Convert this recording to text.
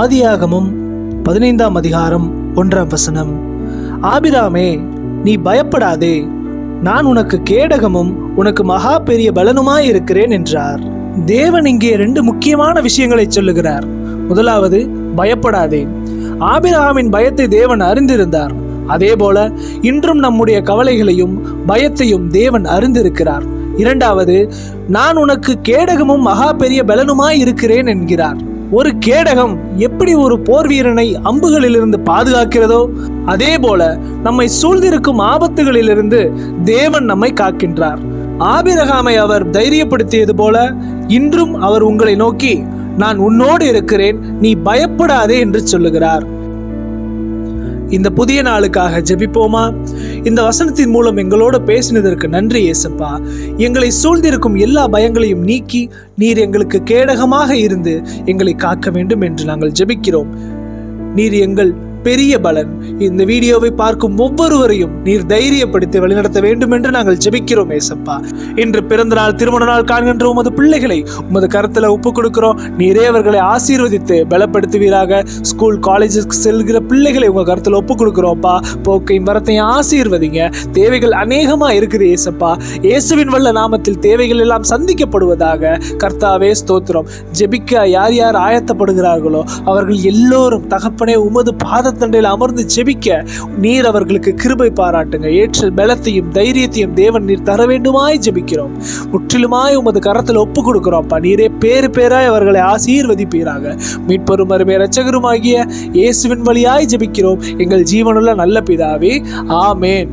ஆதியாகமம் 15ஆம் அதிகாரம் 1ஆம் வசனம். ஆபிராமே, நீ பயப்படாதே, நான் உனக்கு கேடகமும் உனக்கு மகா பெரிய பலனுமாய் இருக்கிறேன் என்றார். தேவன் இங்கே 2 முக்கியமான விஷயங்களை சொல்லுகிறார். முதலாவது, பயப்படாதே. ஆபிரகாமின் பயத்தை தேவன் அறிந்திருந்தார். அதே போல இன்றும் நம்முடைய கவலைகளையும் பயத்தையும் தேவன் அறிந்திருக்கிறார். இரண்டாவது, நான் உனக்கு கேடகமும் மகா பெரிய பலனுமாய் இருக்கிறேன் என்கிறார். ஒரு கேடகம் எப்படி ஒரு போர் வீரனை அம்புகளிலிருந்து பாதுகாக்கிறதோ அதே போல நம்மை சூழ்ந்திருக்கும் ஆபத்துகளிலிருந்து தேவன் நம்மை காக்கின்றார். ஆபிரகாமை அவர் தைரியப்படுத்தியது போல இன்றும் அவர் உங்களை நோக்கி, நான் உன்னோடு இருக்கிறேன், நீ பயப்படாதே என்று சொல்லுகிறார். இந்த புதிய நாளுக்காக ஜெபிப்போமா? இந்த வசனத்தின் மூலம் எங்களோடு பேசினதற்கு நன்றி இயேசப்பா. எங்களை சூழ்ந்திருக்கும் எல்லா பயங்களையும் நீக்கி நீர் எங்களுக்கு கேடகமாக இருந்து எங்களை காக்க வேண்டும் என்று நாங்கள் ஜெபிக்கிறோம். நீர் எங்கள் பெரிய பலன். இந்த வீடியோவை பார்க்கும் ஒவ்வொருவரையும் நீர் தைரியப்படுத்தி வழிநடத்த வேண்டும் என்று நாங்கள் ஜெபிக்கிறோம் ஏசப்பா. இன்று பிறந்த நாள், திருமண நாள் காண்கின்ற உமது பிள்ளைகளை உமது கரத்துல ஒப்பு கொடுக்கிறோம். நீரே அவர்களை ஆசீர்வதித்து பலப்படுத்துவீராக. ஸ்கூல் காலேஜுக்கு செல்கிற பிள்ளைகளை உங்க கரத்துல ஒப்பு கொடுக்கிறோம்ப்பா. போக்கையும் வரத்தையும் ஆசீர்வதிங்க. தேவைகள் அநேகமா இருக்குது ஏசப்பா. இயேசுவின் வல்ல நாமத்தில் தேவைகள் எல்லாம் சந்திக்கப்படுவதாக. கர்த்தாவே ஸ்தோத்திரம். ஜெபிக்க யார் யார் ஆயத்தப்படுகிறார்களோ அவர்கள் எல்லோரும் தகப்பனே உமது பாதத்தண்டையில் அமர்ந்து ஜெபிக்க நீர் அவர்களுக்கு கிருபை பாராட்டுங்க. ஏற்ற பலத்தையும் தைரியத்தையும் தேவன் நீர் தர வேண்டுமாய் ஜெபிக்கிறோம். முற்றிலுமாய் உமது கரத்தில் ஒப்பு கொடுக்கிறோம்ப்பா. நீரே பேராய் அவர்களை ஆசீர்வதிப்பீராக. மீட்பரும் அருமை இரட்சகருமாகிய இயேசுவின் வழியாய் ஜெபிக்கிறோம் எங்கள் ஜீவனுள்ள நல்ல பிதாவே, ஆமேன்.